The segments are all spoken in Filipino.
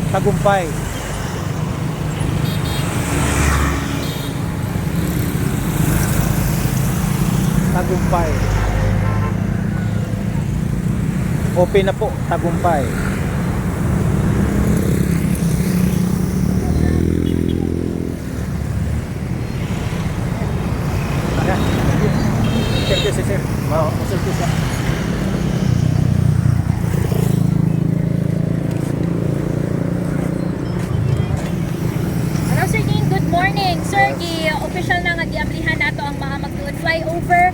Tagumpay. Tagumpay. Open na po, Tagumpay. Ayan. Sir, sir. Wow, sir, sir. Sir King, good morning. Sir, official na nga giablihan nato ang mga magtuod flyover.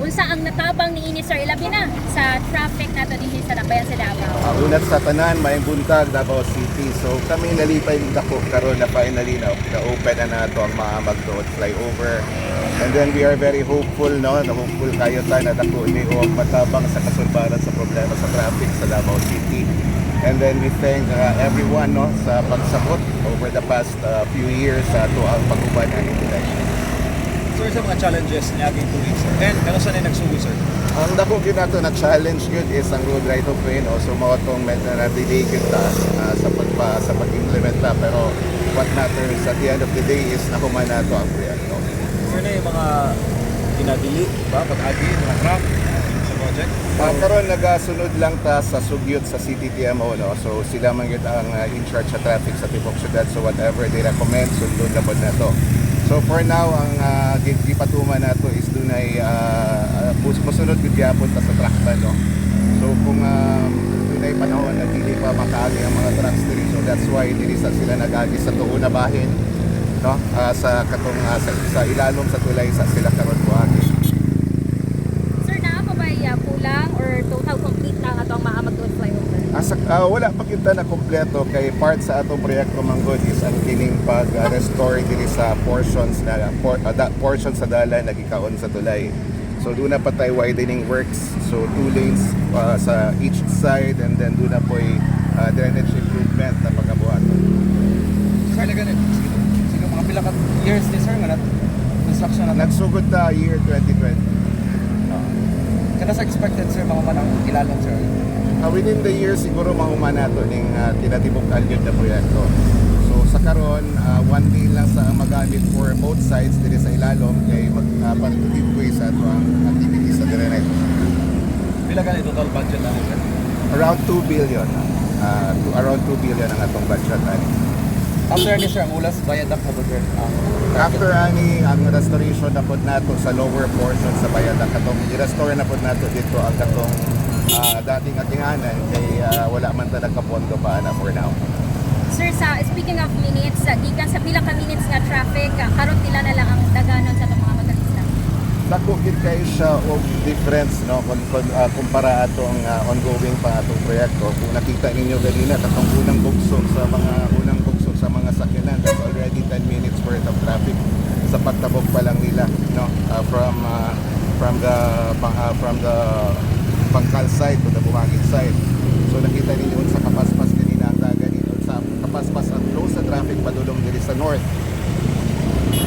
Unsa ang natabang ni ini Sir ilabi na sa traffic nato dinhi sa Dakbayan sa Davao. Unat sa tanan, may buntag, Davao City. So kami nalipay ng dako karon na finally na-open na nato ang mga magtuod flyover. And then we are very hopeful, no? Na hopeful kayo tayo na dako ni o matabang sa kasulbaran sa problema sa traffic sa Davao City. And then we thank everyone, no, sa pagsabot over the past few years to ang pag-uban ng Inday. Sir, sa mga challenges niya ating 2 weeks, sir. And ano saan yung nagsugo, sir? Ang dako gyud nato na challenge gyud is ang road right of way, no. So mao tong medyo na delay gyud ta sa pag-implement ta, pero what matters at the end of the day is nakuha nato ang proyekto. Sir, na yung mga dinadili, ba? Pag-agi, mga truck sa project? Karon nagasunod lang ta sa sugyot sa CTTMO, no. So sila man gyud ang in charge sa traffic sa Tibok Syudad, so whatever they recommend sundon na pod nato. So for now ang gipatuman nato is dunay musunod gyud gyapon ta sa trackman, no. So kung dunay panahon na dili pa makaagi ang mga trucks diri, so that's why dili sila nagagi sa tuo na bahin, no, sa katong sa ilalom sa tulay sa sila karon buhagi. Sir, naa pa ba kulang or total complete na ato ang mga magtuod flyover? Wala pa kita na kompleto kay part sa atong proyekto manggod is ang kining pag-restore diri sa portions sa dalan nagikaon sa tulay. So doon na patay widening works, so 2 lanes sa each side, and then doon na po drainage improvement na pagkabuhat. Sir, na ganit. Sige, mga pila ka years ni sir, nga construction na. Nagsugod na year 2020. Kada sa expected, sir, mga manang ilalong, sir? Within the year siguro mahuman nato ning tinatibok-an yun na proyekto. So sa karon, 1 day lang sa magamit for both sides diri sa ilalom kay magpatutib ko sa ato ang activities sa drainage. Pila ganit total budget natin, sir? Around 2 billion. Around 2 billion ang atong budget ani. After ni sir, ang ulas, bayadak na ba, sir? After ani ang restoration na pod nato sa lower portion sa bayadak katong i-restore na pod nato dito ang katong dating atinganan kay wala man ta nagkapondo pa na for now. Sir, speaking of minutes, gikan sa pila ka minutes nga traffic, karon pila na lang ang daganon sa itong mga motorista? Dako gid kay siya og difference, no, kumpara atong ongoing pa atong proyekto. Kung nakita ninyo ganina katong unang bugso sa mga sakyanan, that's already 10 minutes worth of traffic sa pagtabok pa lang nila, no, from the Pangkal side to the Buhangin side. So nakita ninyo sa kapaspas kanina ang daga dito sa kapaspas at close sa traffic padulong diri sa north. So,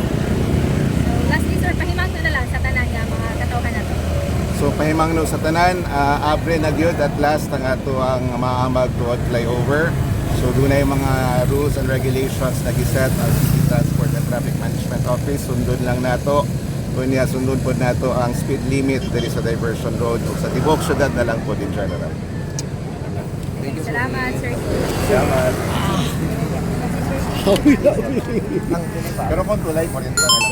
lastly, sir, pahimang na lang sa tanan nga mga katawhan nato. So pahimangno sa tanan, abre na gyud at last ang ato ang maamag tuod flyover. So dunay mga rules and regulations na giset ang City Transport and Traffic Management Office. Sundon lang nato. Kunya sundon pod nato ang speed limit diri sa diversion road ug sa Tibok Syudad na lang pod in general. Salamat, Sir King. Salamat. Pero kung tulay, 40 na lang.